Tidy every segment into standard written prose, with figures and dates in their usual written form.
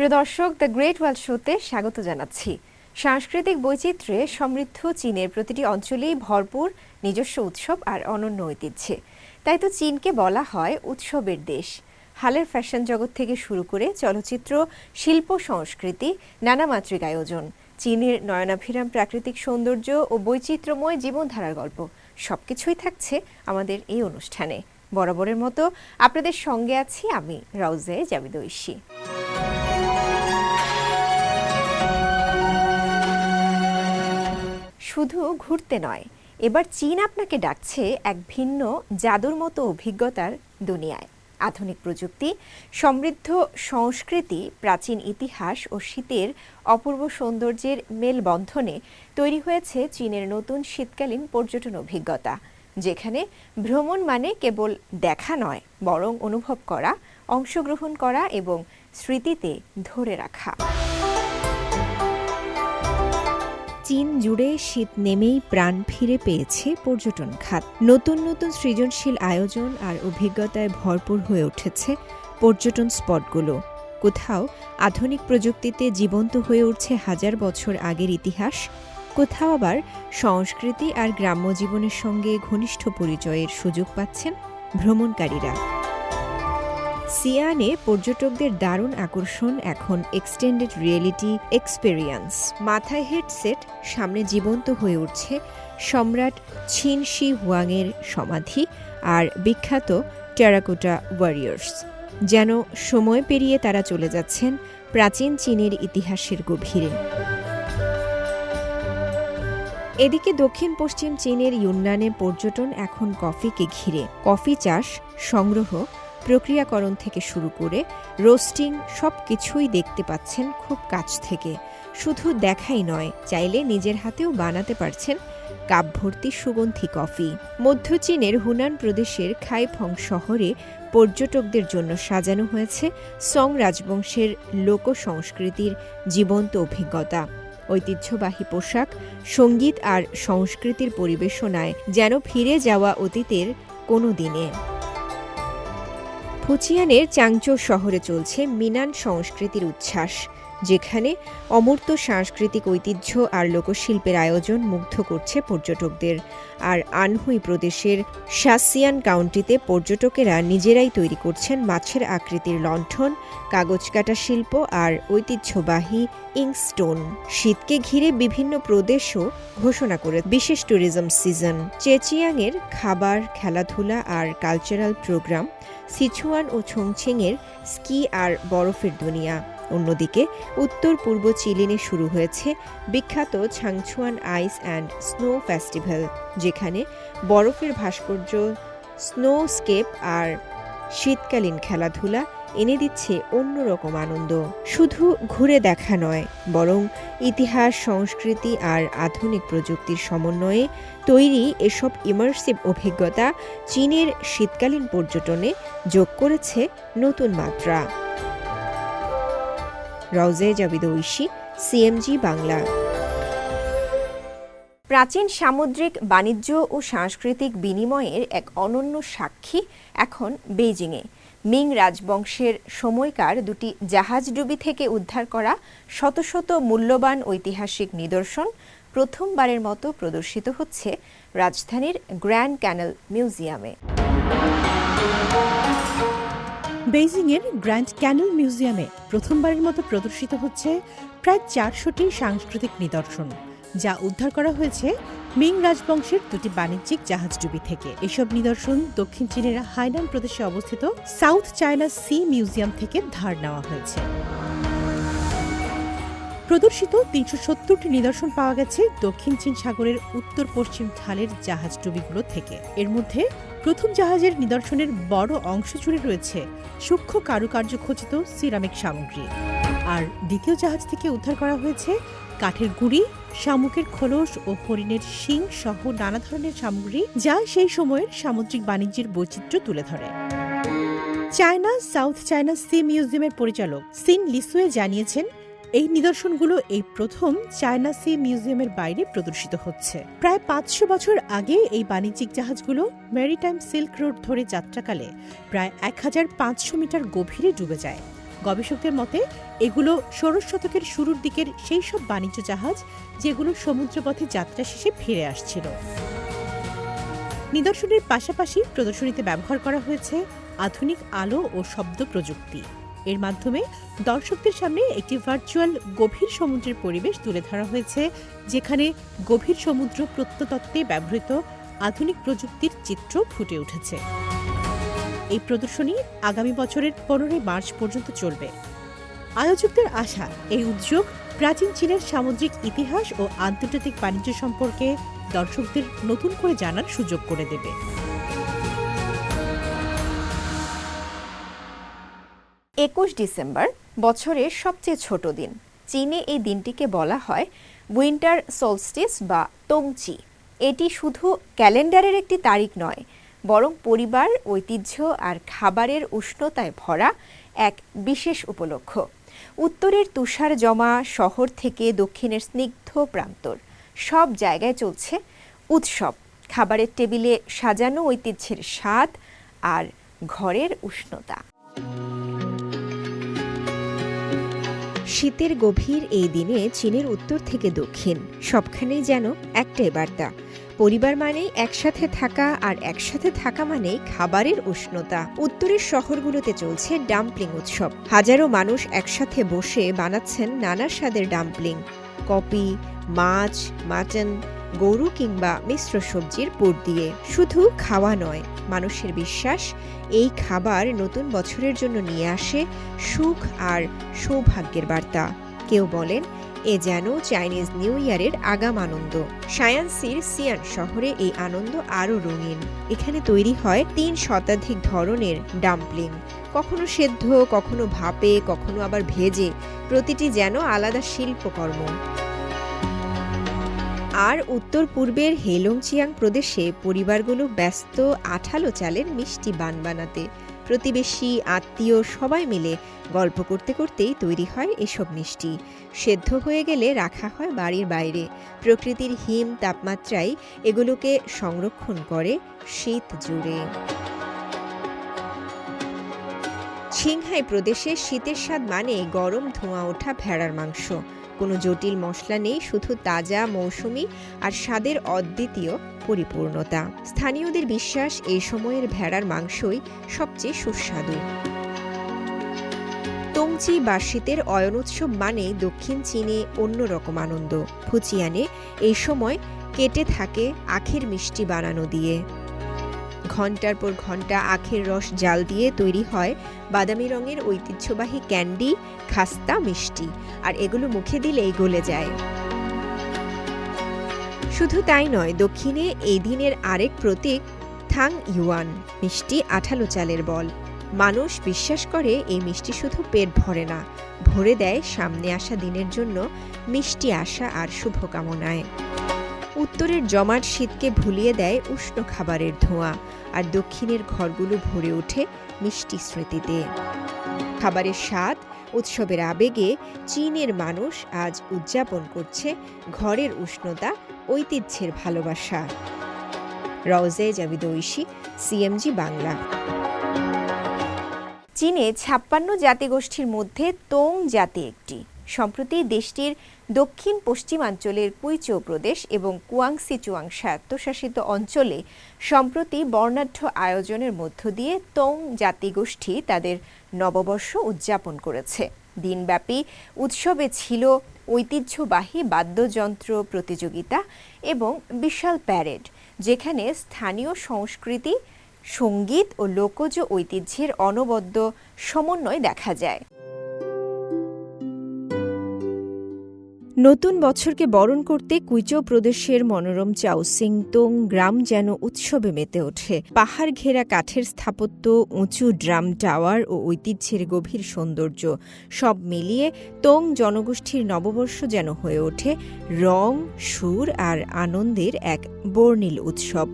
প্রিয় দর্শক, the great world শোতে স্বাগত জানাচ্ছি। সাংস্কৃতিক বৈচিত্র্যে সমৃদ্ধ চীনের প্রতিটি অঞ্চলেই ভরপুর নিজস্ব উৎসব আর অনন্য ঐতিহ্যে। তাই তো চীনকে বলা হয় উৎসবের দেশ। হালের ফ্যাশন জগৎ থেকে শুরু করে চলচ্চিত্র, শিল্প, সংস্কৃতি, নানা মাত্রিক আয়োজন, চীনের নয়নাভিরাম প্রাকৃতিক সৌন্দর্য ও বৈচিত্র্যময় জীবনধারার গল্প সবকিছুই থাকছে আমাদের এই অনুষ্ঠানে। বরাবরের মতো আপনাদের সঙ্গে আছি আমি, রাউজে জাবিদ ঐশী। শুধু ঘুরতে নয়, এবার চীন আপনাকে ডাকছে এক ভিন্ন জাদুর মতো অভিজ্ঞতার দুনিয়ায়। আধুনিক প্রযুক্তি, সমৃদ্ধ সংস্কৃতি, প্রাচীন ইতিহাস ও শীতের অপূর্ব সৌন্দর্যের মেলবন্ধনে তৈরি হয়েছে চীনের নতুন শীতকালীন পর্যটন অভিজ্ঞতা, যেখানে ভ্রমণ মানে কেবল দেখা নয়, বরং অনুভব করা, অংশগ্রহণ করা এবং স্মৃতিতে ধরে রাখা। চীন জুড়ে শীত নেমেই প্রাণ ফিরে পেয়েছে পর্যটন খাত। নতুন নতুন সৃজনশীল আয়োজন আর অভিজ্ঞতায় ভরপুর হয়ে উঠেছে পর্যটন স্পটগুলো। কোথাও আধুনিক প্রযুক্তিতে জীবন্ত হয়ে উঠছে হাজার বছর আগের ইতিহাস, কোথাও আবার সংস্কৃতি আর গ্রাম্য জীবনের সঙ্গে ঘনিষ্ঠ পরিচয়ের সুযোগ পাচ্ছেন ভ্রমণকারীরা। সিয়ানে পর্যটকদের দারুণ আকর্ষণ এখন এক্সটেন্ডেড রিয়েলিটি এক্সপেরিয়েন্স। মাথায় হেডসেট, সামনে জীবন্ত হয়ে উঠছে সম্রাট ছিন শি হুয়াংয়ের সমাধি আর বিখ্যাত টেরাকোটা ওয়ারিয়র্স। যেন সময় পেরিয়ে তারা চলে যাচ্ছেন প্রাচীন চীনের ইতিহাসের গভীরে। এদিকে দক্ষিণ পশ্চিম চীনের ইউন্নানে পর্যটন এখন কফিকে ঘিরে। কফি চাষ, সংগ্রহ, প্রক্রিয়াকরণ থেকে শুরু করে রোস্টিং সবকিছুই দেখতে পাচ্ছেন খুব কাছ থেকে। শুধু দেখাই নয়, চাইলে নিজের হাতেও বানাতে পারছেন কাপ ভর্তি সুগন্ধি কফি। মধ্য চীনের হুনান প্রদেশের খাইফং শহরে পর্যটকদের জন্য সাজানো হয়েছে সং রাজবংশের লোক সংস্কৃতির জীবন্ত অভিজ্ঞতা। ঐতিহ্যবাহী পোশাক, সঙ্গীত আর সংস্কৃতির পরিবেশনায় যেন ফিরে যাওয়া অতীতের কোনো দিনে। ফুচিয়ানের চাংচো শহরে চলছে মিনান সংস্কৃতির উচ্ছ্বাস, যেখানে অমূর্ত সাংস্কৃতিক ঐতিহ্য আর লোকশিল্পের আয়োজন মুগ্ধ করছে পর্যটকদের। আর আনহুই প্রদেশের শাসিয়ান কাউন্টিতে পর্যটকেরা নিজেরাই তৈরি করছেন মাছের আকৃতির লণ্ঠন, কাগজ কাটা শিল্প আর ঐতিহ্যবাহী ইঙ্কস্টোন। শীতকে ঘিরে বিভিন্ন প্রদেশও ঘোষণা করে বিশেষ ট্যুরিজম সিজন। চেচিয়াংয়ের খাবার, খেলাধুলা আর কালচারাল প্রোগ্রাম, সিচুয়ান ও ছংছিংয়ের স্কি আর বরফের দুনিয়া। অন্যদিকে উত্তর পূর্ব চিলিনে শুরু হয়েছে বিখ্যাত ছাংছুয়ান আইস অ্যান্ড স্নো ফেস্টিভ্যাল, যেখানে বরফের ভাস্কর্য, স্নোস্কেপ আর শীতকালীন খেলাধুলা এনে দিচ্ছে অন্যরকম আনন্দ। শুধু ঘুরে দেখা নয়, বরং ইতিহাস, সংস্কৃতি আর আধুনিক প্রযুক্তির সমন্বয়ে তৈরি এসব ইমার্সিভ অভিজ্ঞতা চীনের শীতকালীন পর্যটনে যোগ করেছে নতুন মাত্রা। রাউজে জাবিদ ঐশী, সিএমজি বাংলা। প্রাচীন সামুদ্রিক বাণিজ্য ও সাংস্কৃতিক বিনিময়ের এক অনন্য সাক্ষী এখন বেইজিংয়ে। মিং রাজবংশের সময়কার দুটি জাহাজডুবি থেকে উদ্ধার করা শত শত মূল্যবান ঐতিহাসিক নিদর্শন প্রথমবারের মতো প্রদর্শিত হচ্ছে রাজধানীর গ্র্যান্ড ক্যানেল মিউজিয়ামে। বেইজিংয়ের গ্র্যান্ড ক্যানেল মিউজিয়ামে প্রথমবারের মতো প্রদর্শিত হচ্ছে প্রায় 400টি সাংস্কৃতিক নিদর্শন, যা উদ্ধার করা হয়েছে মিং রাজবংশের দুটি বাণিজ্যিক জাহাজডুবি থেকে। এসব নিদর্শন দক্ষিণ চীনের হাইনান প্রদেশে অবস্থিত সাউথ চায়না সি মিউজিয়াম থেকে ধার নেওয়া হয়েছে। প্রদর্শিত 370টি নিদর্শন পাওয়া গেছে দক্ষিণ চীন সাগরের উত্তর পশ্চিম ঢালের জাহাজডুবিগুলো থেকে। এর মধ্যে প্রথম জাহাজের নিদর্শনের বড় অংশ জুড়ে রয়েছে সূক্ষ্ম কারুকার্য খচিত সিরামিক সামগ্রী, আর দ্বিতীয় জাহাজ থেকে উদ্ধার করা হয়েছে কাঠের গুঁড়ি, শামুকের খোলস ও হরিণের শিং সহ নানা ধরনের সামগ্রী, যা সেই সময়ের সামুদ্রিক বাণিজ্যের বৈচিত্র্য তুলে ধরে। চায়না সাউথ চায়না সি মিউজিয়ামের পরিচালক সিন লিসুয়ে জানিয়েছেন, এই নিদর্শনগুলো এই প্রথম চায়না সি মিউজিয়ামের বাইরে প্রদর্শিত হচ্ছে। প্রায় 500 বছর আগে এই বাণিজ্যিক জাহাজগুলো ম্যারিটাইম সিল্ক রোড ধরে যাত্রাকালে প্রায় 1500 মিটার গভীরে ডুবে যায়। গবেষকদের মতে এগুলো ষোড়শ শতকের শুরুর দিকের সেই সব বাণিজ্য জাহাজ যেগুলো সমুদ্রপথে যাত্রা শেষে ফিরে আসছিল। নিদর্শনের পাশাপাশি প্রদর্শনীতে ব্যবহার করা হয়েছে আধুনিক আলো ও শব্দ প্রযুক্তি। এর মাধ্যমে দর্শকদের সামনে একটি ভার্চুয়াল গভীর সমুদ্রের পরিবেশ তুলে ধরা হয়েছে, যেখানে গভীর সমুদ্র প্রত্নতত্ত্বে ব্যবহৃত আধুনিক প্রযুক্তির চিত্র ফুটে উঠেছে। এই প্রদর্শনী আগামী বছরের 15 মার্চ পর্যন্ত চলবে। আয়োজকদের আশা, এই উদ্যোগ প্রাচীন চীনের সামুদ্রিক ইতিহাস ও আন্তর্জাতিক বাণিজ্য সম্পর্কে দর্শকদের নতুন করে জানার সুযোগ করে দেবে। 21 ডিসেম্বর বছরের সবচেয়ে ছোট দিন। চীনে এই দিনটিকে বলা হয় উইন্টার সলস্টিস বা তোংচি। এটি শুধু ক্যালেন্ডারের একটি তারিখ নয়, বরং পরিবার, ঐতিহ্য আর খাবারের উষ্ণতায় ভরা এক বিশেষ উপলক্ষ। উত্তরের তুষার জমা শহর থেকে দক্ষিণের স্নিগ্ধ প্রান্তর, সব জায়গায় চলছে উৎসব। খাবারের টেবিলে সাজানো ঐতিহ্যের স্বাদ আর ঘরের উষ্ণতা। শীতের গভীর এই দিনে চীনের উত্তর থেকে দক্ষিণ সবখানেই যেন একটাই বার্তা, পরিবার মানেই একসাথে থাকা, আর একসাথে থাকা মানেই খাবারের উষ্ণতা। উত্তরের শহরগুলোতে চলছে ডাম্পলিং উৎসব। হাজারো মানুষ একসাথে বসে বানাচ্ছেন নানা স্বাদের ডাম্পলিং, কপি, মাছ, মাটন, গরু কিংবা মিশ্র সবজির পুর দিয়ে। শুধু খাওয়া নয়, মানুষের বিশ্বাস এই খাবার নতুন বছরের জন্য নিয়ে আসে সুখ আর সৌভাগ্যের বার্তা। কেউ বলেন এ যেন চাইনিজ নিউ ইয়ারের আগাম আনন্দ। শায়ানসির সিয়ান শহরে এই আনন্দ আরও রঙিন। এখানে তৈরি হয় 3 শতাধিক ধরনের ডাম্পলিং, কখনো সেদ্ধ, কখনো ভাপে, কখনো আবার ভেজে। প্রতিটি যেন আলাদা শিল্পকর্ম। আর উত্তর পূর্বের হেলংচিয়াং প্রদেশে পরিবারগুলো ব্যস্ত আঠালো চালের মিষ্টি বান বানাতে। প্রতিবেশী, আত্মীয় সবাই মিলে গল্প করতে করতেই তৈরি হয় এসব মিষ্টি। সেদ্ধ হয়ে গেলে রাখা হয় বাড়ির বাইরে। প্রকৃতির হিম তাপমাত্রায় এগুলোকে সংরক্ষণ করে শীত জুড়ে। সিংহাই প্রদেশে শীতের স্বাদ মানে গরম ধোঁয়া ওঠা ভেড়ার মাংস। কোনো জটিল মশলা নেই, শুধু তাজা, মৌসুমি আর স্বাদের অদ্বিতীয় পরিপূর্ণতা। স্থানীয়দের বিশ্বাস এই সময়ের ভেড়ার মাংসই সবচেয়ে সুস্বাদু। তোংচি বা শীতের অয়ন উৎসব মানে দক্ষিণ চীনে অন্যরকম আনন্দ। ফুচিয়ানে এই সময় কেটে থাকে আখের মিষ্টি বানানো দিয়ে। ঘণ্টার পর ঘণ্টা আখের রস জাল দিয়ে তৈরি হয় বাদামি রঙের ঐতিহ্যবাহী ক্যান্ডি, খাস্তা, মিষ্টি, আর এগুলো মুখে দিলেই গলে যায়। শুধু তাই নয়, দক্ষিণে এই দিনের আরেক প্রতীক থাং ইউয়ান, মিষ্টি আঠালো চালের বল। মানুষ বিশ্বাস করে এই মিষ্টি শুধু পেট ভরে না, ভরে দেয় সামনে আসা দিনের জন্য মিষ্টি আশা আর শুভকামনায়। উত্তরের জমাট শীতকে ভুলিয়ে দেয় উষ্ণ খাবারের ধোঁয়া, আর দক্ষিণের ঘরগুলো ভরে ওঠে মিষ্টি স্মৃতিতে। খাবারের স্বাদ, উৎসবের আবেগে চীনের মানুষ আজ উদযাপন করছে ঘরের উষ্ণতা, ঐতিহ্যের ভালোবাসা। রওজে জাবিদ ঐশী, সিএমজি বাংলা। চীনে 56 জাতিগোষ্ঠীর মধ্যে তোং জাতি একটি। সম্প্রতি দেশটির দক্ষিণ পশ্চিমাঞ্চলের কুইচৌ প্রদেশ এবং কুয়াংসি-চুয়াং স্বায়ত্তশাসিত অঞ্চলে সম্প্রতি বর্ণাঢ্য আয়োজনের মধ্য দিয়ে তোং জাতিগোষ্ঠী তাদের নববর্ষ উদযাপন করেছে। দিনব্যাপী উৎসবে ছিল ঐতিহ্যবাহী বাদ্যযন্ত্র প্রতিযোগিতা এবং বিশাল প্যারেড, যেখানে স্থানীয় সংস্কৃতি, সঙ্গীত ও লোকজ ঐতিহ্যের অনবদ্য সমন্বয় দেখা যায়। নতুন বছরকে বরণ করতে কুইচৌ প্রদেশের মনোরম চাওসিংতোং গ্রাম যেন উৎসবে মেতে ওঠে। পাহাড় ঘেরা কাঠের স্থাপত্য, উঁচু ড্রাম টাওয়ার ও ঐতিহ্যের গভীর সৌন্দর্য সব মিলিয়ে তোং জনগোষ্ঠীর নববর্ষ যেন হয়ে ওঠে রং, সুর আর আনন্দের এক বর্ণিল উৎসব।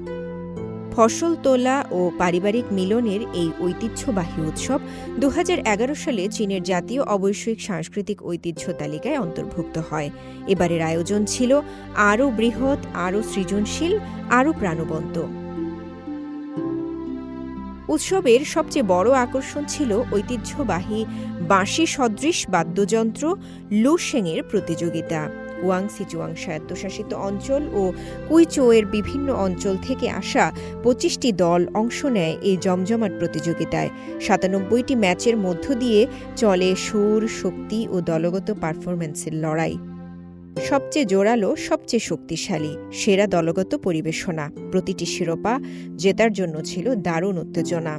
ফসল তোলা ও পারিবারিক মিলনের এই ঐতিহ্যবাহী উৎসব 2011 সালে চীনের জাতীয় অবৈশ্বিক সাংস্কৃতিক ঐতিহ্য তালিকায় অন্তর্ভুক্ত হয়। এবারের আয়োজন ছিল আরও বৃহৎ, আরও সৃজনশীল, আরও প্রাণবন্ত। উৎসবের সবচেয়ে বড় আকর্ষণ ছিল ঐতিহ্যবাহী বাঁশি সদৃশ বাদ্যযন্ত্র লুশেংয়ের প্রতিযোগিতা। ওয়াংসি চুয়াং স্বায়ত্তশাসিত অঞ্চল ও কুইচৌয়ের বিভিন্ন অঞ্চল থেকে আসা ২৫টি দল অংশ নেয় এই জমজমাট প্রতিযোগিতায়। ৯৭টি ম্যাচের মধ্য দিয়ে চলে সুর, শক্তি ও দলগত পারফরম্যান্সের লড়াই। সবচেয়ে জোরালো, সবচেয়ে শক্তিশালী, সেরা দলগত পরিবেশনা, প্রতিটি শিরোপা জেতার জন্য ছিল দারুণ উত্তেজনা।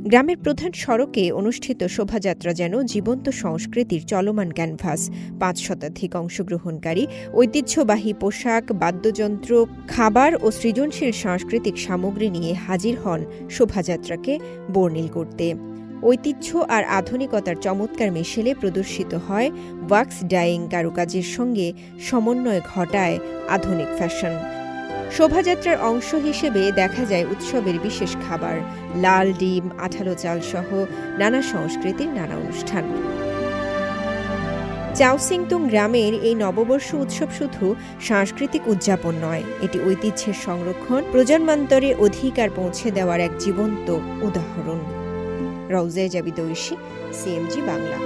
গ্রামের প্রধান সড়কে অনুষ্ঠিত শোভাযাত্রা যেন জীবন্ত সংস্কৃতির চলমান ক্যানভাস। ৫ শতাধিক অংশগ্রহণকারী ঐতিহ্যবাহী পোশাক, বাদ্যযন্ত্র, খাবার ও সৃজনশীল সাংস্কৃতিক সামগ্রী নিয়ে হাজির হন শোভাযাত্রাকে বর্ণিল করতে। ঐতিহ্য আর আধুনিকতার চমৎকার মিশেলে প্রদর্শিত হয় ওয়াক্স ডাইং কারুকাজের সঙ্গে সমন্বয় ঘটায় আধুনিক ফ্যাশন। শোভাযাত্রার অংশ হিসেবে দেখা যায় উৎসবের বিশেষ খাবার, লাল ডিম, আঠালো চাল সহ নানা সংস্কৃতির নানা অনুষ্ঠান। চাওসিংতুং গ্রামের এই নববর্ষ উৎসব শুধু সাংস্কৃতিক উদযাপন নয়, এটি ঐতিহ্যের সংরক্ষণ, প্রজন্মান্তরে অধিকার পৌঁছে দেওয়ার এক জীবন্ত উদাহরণ। রওজা জাবিদ ঐশী, সিএমজি বাংলা।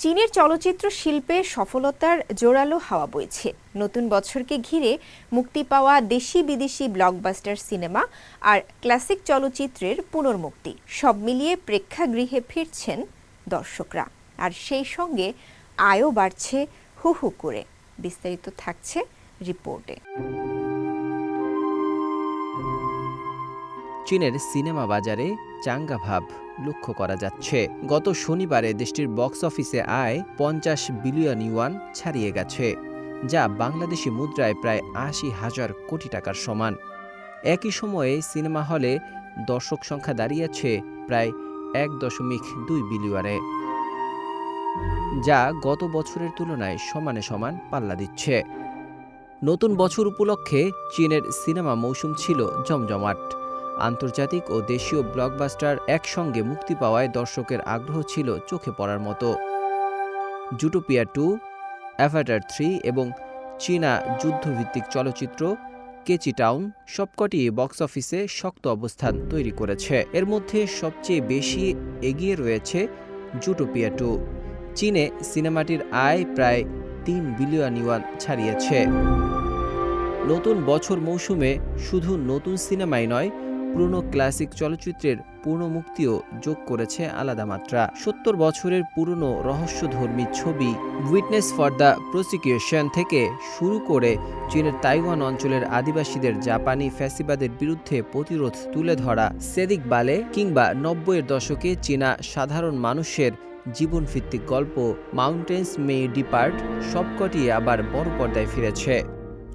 চীনের চলচ্চিত্র শিল্পে সফলতার জোরালো হাওয়া বইছে। নতুন বছরকে ঘিরে মুক্তি পাওয়া দেশি বিদেশি ব্লকবাস্টার সিনেমা আর ক্লাসিক চলচ্চিত্রের পুনর্মুক্তি, সব মিলিয়ে প্রেক্ষাগৃহে ফিরছেন দর্শকরা, আর সেই সঙ্গে আয়ও বাড়ছে হু হু করে। বিস্তারিত থাকছে রিপোর্টে। চীনের সিনেমা বাজারে চাঙ্গা ভাব লক্ষ্য করা যাচ্ছে। গত শনিবারে দেশটির বক্স অফিসে আয় ৫০ বিলিয়ন ইউয়ান ছাড়িয়ে গেছে, যা বাংলাদেশি মুদ্রায় প্রায় ৮০,০০০ কোটি টাকার সমান। একই সময়ে সিনেমা হলে দর্শক সংখ্যা দাঁড়িয়েছে প্রায় ১.২ বিলিয়নে, যা গত বছরের তুলনায় সমানে সমান পাল্লা দিচ্ছে। নতুন বছর উপলক্ষে চীনের সিনেমা মৌসুম ছিল জমজমাট। আন্তর্জাতিক ও দেশীয় ব্লকবাস্টার একসঙ্গে মুক্তি পাওয়ায় দর্শকের আগ্রহ ছিল চোখে পড়ার মতো। জুটোপিয়া 2, অ্যাভাটার 3 এবং চীনা যুদ্ধভিত্তিক চলচ্চিত্র কেচি টাউন সবকটি বক্স অফিসে শক্ত অবস্থান তৈরি করেছে। এর মধ্যে সবচেয়ে বেশি এগিয়ে রয়েছে জুটোপিয়া 2। চীনে সিনেমাটির আয় প্রায় ৩ বিলিয়ন ইউয়ান ছাড়িয়েছে। নতুন বছর মৌসুমে শুধু নতুন সিনেমাই নয়, পুরনো ক্লাসিক চলচ্চিত্রের পুনর্মুক্তিও যোগ করেছে আলাদা মাত্রা। ৭০ বছরের পুরনো রহস্যধর্মী ছবি উইটনেস ফর দ্য প্রসিকিউশন থেকে শুরু করে চীনের তাইওয়ান অঞ্চলের আদিবাসীদের জাপানি ফ্যাসিবাদের বিরুদ্ধে প্রতিরোধ তুলে ধরা সেদিক বালে, কিংবা ৯০-এর দশকে চীনা সাধারণ মানুষের জীবনভিত্তিক গল্প মাউন্টেন্স মে ডিপার্ট সবকটি আবার বড় পর্দায় ফিরেছে।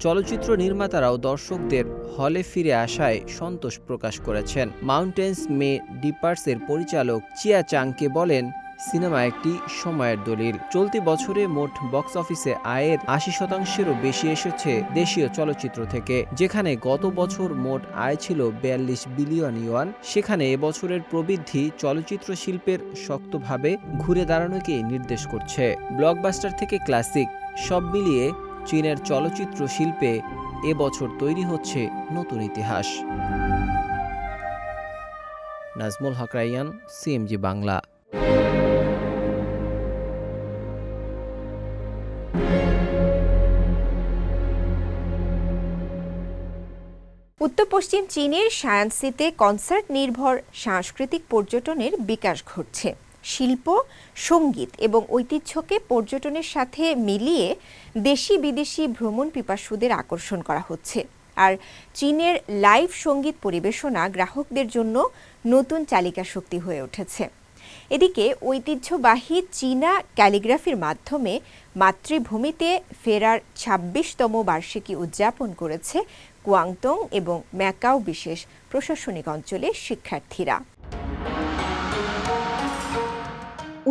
চলচ্চিত্র নির্মাতারাও দর্শকদের হলে ফিরে আসায় সন্তোষ প্রকাশ করেছেন। মাউন্টেন্স মে ডিপার্টসের পরিচালক চিয়া চাংকে বলেন, সিনেমা একটি সময়ের দলিল। চলতি বছরে মোট বক্স অফিসে আয়ের ৮০%-এরও বেশি এসেছে দেশীয় চলচ্চিত্র থেকে। যেখানে গত বছর মোট আয় ছিল ৪২ বিলিয়ন ইউয়ান, সেখানে এবছরের প্রবৃদ্ধি চলচ্চিত্র শিল্পের শক্তভাবে ঘুরে দাঁড়ানোকে নির্দেশ করছে। ব্লকবাস্টার থেকে ক্লাসিক, সব মিলিয়ে চীনের চলচ্চিত্র শিল্পে এবছর তৈরি হচ্ছে নতুন ইতিহাস। নাজমুল হক রাইয়ান, সিএমজি বাংলা। উত্তর পশ্চিম চীনের শায়ানসিতে কনসার্ট নির্ভর সাংস্কৃতিক পর্যটনের বিকাশ ঘটছে। শিল্প, সঙ্গীত এবং ঐতিহ্যকে পর্যটনের সাথে মিলিয়ে দেশি বিদেশি ভ্রমণ পিপাসুদের আকর্ষণ করা হচ্ছে। আর চীনের লাইভ সঙ্গীত পরিবেশনা গ্রাহকদের জন্য নতুন চালিকা শক্তি হয়ে উঠেছে। এদিকে ঐতিহ্যবাহী চীনা ক্যালিগ্রাফির মাধ্যমে মাতৃভূমিতে ফেরার ২৬তম বার্ষিকী উদযাপন করেছে গুয়াংডং এবং ম্যাকাও বিশেষ প্রশাসনিক অঞ্চলের শিক্ষার্থীরা।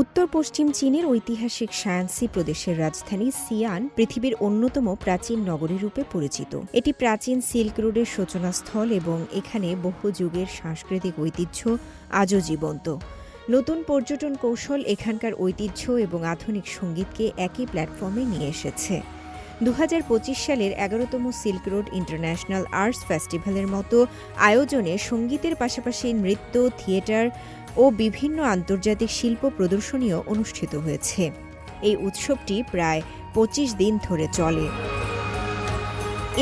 উত্তর পশ্চিম চীনের ঐতিহাসিক শায়ানসি প্রদেশের রাজধানী সিয়ান পৃথিবীর অন্যতম প্রাচীন নগরী রূপে পরিচিত। এটি প্রাচীন সিল্ক রোডের সূচনাস্থল এবং এখানে বহু যুগের সাংস্কৃতিক ঐতিহ্য আজও জীবন্ত। নতুন পর্যটন কৌশল এখানকার ঐতিহ্য এবং আধুনিক সঙ্গীতকে একই প্ল্যাটফর্মে নিয়ে এসেছে। 2025 সালের 11তম সিল্ক রোড ইন্টারন্যাশনাল আর্টস ফেস্টিভ্যালের মতো আয়োজনে সঙ্গীতের পাশাপাশি নৃত্য, থিয়েটার ও বিভিন্ন আন্তর্জাতিক শিল্প প্রদর্শনীও অনুষ্ঠিত হয়েছে। এই উৎসবটি প্রায় 25 দিন ধরে চলে।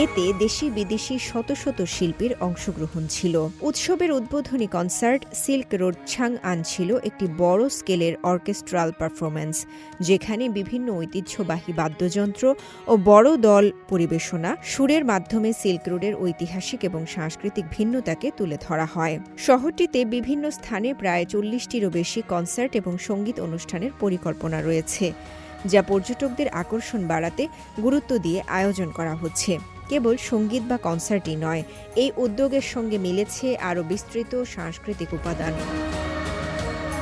এতে দেশি বিদেশি শত শত শিল্পীর অংশগ্রহণ ছিল। উৎসবের উদ্বোধনী কনসার্ট সিল্ক রোড ছাংআন ছিল একটি বড় স্কেলের অর্কেস্ট্রাল পারফরম্যান্স, যেখানে বিভিন্ন ঐতিহ্যবাহী বাদ্যযন্ত্র ও বড় দল পরিবেশনা সুরের মাধ্যমে সিল্ক রোডের ঐতিহাসিক এবং সাংস্কৃতিক ভিন্নতাকে তুলে ধরা হয়। শহরটিতে বিভিন্ন স্থানে প্রায় 40টিরও বেশি কনসার্ট এবং সঙ্গীত অনুষ্ঠানের পরিকল্পনা রয়েছে, যা পর্যটকদের আকর্ষণ বাড়াতে গুরুত্ব দিয়ে আয়োজন করা হচ্ছে। কেবল সঙ্গীত বা কনসার্টই নয়, এই উদ্যোগের সঙ্গে মিলেছে আরও বিস্তৃত সাংস্কৃতিক উপাদান।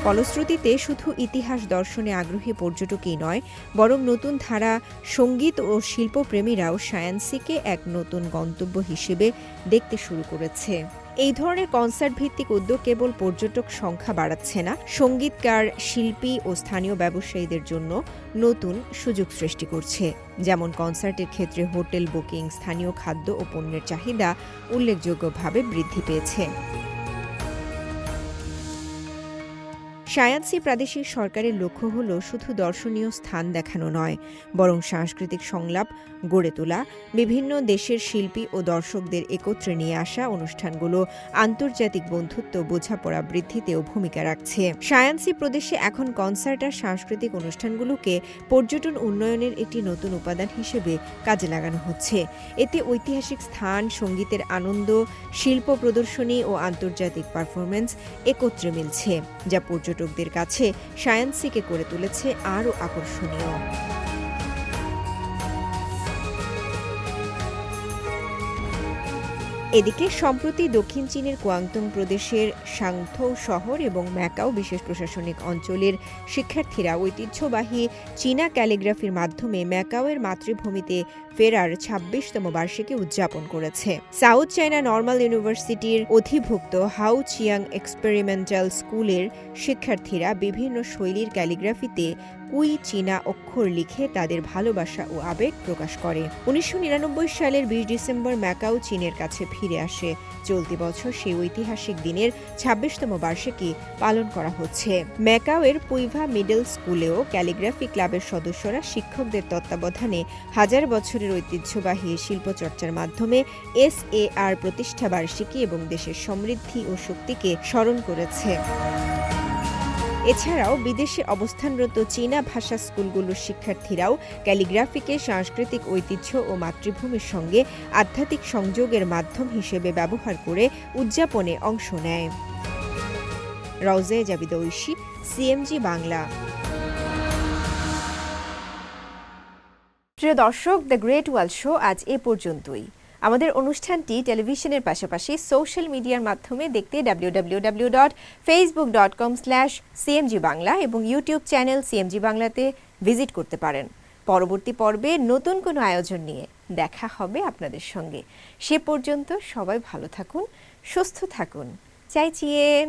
ফলশ্রুতিতে শুধু ইতিহাস দর্শনে আগ্রহী পর্যটকই নয়, বরং নতুন ধারা সঙ্গীত ও শিল্পপ্রেমীরাও শায়ানসিকে এক নতুন গন্তব্য হিসেবে দেখতে শুরু করেছে। এই ধরনের কনসার্ট ভিত্তিক উদ্যোগ কেবল পর্যটক সংখ্যা বাড়াচ্ছে না, সঙ্গীতকার, শিল্পী ও স্থানীয় ব্যবসায়ীদের জন্য নতুন সুযোগ সৃষ্টি করছে। যেমন কনসার্টের ক্ষেত্রে হোটেল বুকিং, স্থানীয় খাদ্য ও পণ্যের চাহিদা উল্লেখযোগ্যভাবে বৃদ্ধি পেয়েছে। শায়ানসি প্রাদেশিক সরকারের লক্ষ্য হল শুধু দর্শনীয় স্থান দেখানো নয়, বরং সাংস্কৃতিক সংলাপ গড়ে তোলা। বিভিন্ন দেশের শিল্পী ও দর্শকদের একত্রে নিয়ে আসা অনুষ্ঠানগুলো আন্তর্জাতিক বন্ধুত্ব, বোঝাপড়া বৃদ্ধিতেও ভূমিকা রাখছে। শায়ানসি প্রদেশে এখন কনসার্ট আর সাংস্কৃতিক অনুষ্ঠানগুলোকে পর্যটন উন্নয়নের একটি নতুন উপাদান হিসেবে কাজে লাগানো হচ্ছে। এতে ঐতিহাসিক স্থান, সঙ্গীতের আনন্দ, শিল্প প্রদর্শনী ও আন্তর্জাতিক পারফরম্যান্স একত্রে মিলছে, যা পর্যটকদের কাছে শায়ানসিকে করে তুলেছে আরও আকর্ষণীয়। এদিকে সম্প্রতি দক্ষিণ চীনের কুয়াংতুং প্রদেশের সাংথৌ শহর এবং ম্যাকাও বিশেষ প্রশাসনিক অঞ্চলের শিক্ষার্থীরা ঐতিহ্যবাহী চীনা ক্যালিগ্রাফির মাধ্যমে ম্যাকাওয়ের মাতৃভূমিতে ফেরার 26তম বার্ষিকী উদযাপন করেছে। সাউথ চায়না নর্মাল ইউনিভার্সিটির অধিভুক্ত হাউ চিয়াং এক্সপেরিমেন্টাল স্কুলের শিক্ষার্থীরা বিভিন্ন শৈলীর ক্যালিগ্রাফিতে কুই চীনা অক্ষর লিখে তাদের ভালোবাসা ও আবেগ প্রকাশ করে। 1999 সালের 20 ডিসেম্বর ম্যাকাও চীনের কাছে ফিরে আসে। চলতি বছর সেই ঐতিহাসিক দিনের 26তম বার্ষিকী পালন করা হচ্ছে। ম্যাকাওয়ের পুইভা মিডল স্কুলেও ক্যালিগ্রাফি ক্লাবের সদস্যরা শিক্ষকদের তত্ত্বাবধানে হাজার বছরের ঐতিহ্যবাহী শিল্পচর্চার মাধ্যমে SAR প্রতিষ্ঠা বার্ষিকী এবং দেশের সমৃদ্ধি ও শক্তিকে স্মরণ করেছে। এছাড়াও বিদেশে অবস্থানরত চীনা ভাষা স্কুলগুলোর শিক্ষার্থীরাও ক্যালিগ্রাফিকে সাংস্কৃতিক ঐতিহ্য ও মাতৃভূমির সঙ্গে আধ্যাত্মিক সংযোগের মাধ্যম হিসেবে ব্যবহার করে উদযাপনে অংশ নেয়। রওজে জাবিদ ঐশী, CMG বাংলা। প্রিয় দর্শক, দ্য গ্রেট ওয়াল শো আজ এ পর্যন্তই। আমাদের অনুষ্ঠানটি টেলিভিশনের পাশাপাশি সোশ্যাল মিডিয়ার মাধ্যমে দেখতে www.facebook.com/cmg বাংলা এবং ইউটিউব চ্যানেল CMG বাংলাতে ভিজিট করতে পারেন। পরবর্তী পর্বে নতুন কোনো আয়োজন নিয়ে দেখা হবে আপনাদের সঙ্গে। সে পর্যন্ত সবাই ভালো থাকুন, সুস্থ থাকুন। চাই চিয়েন।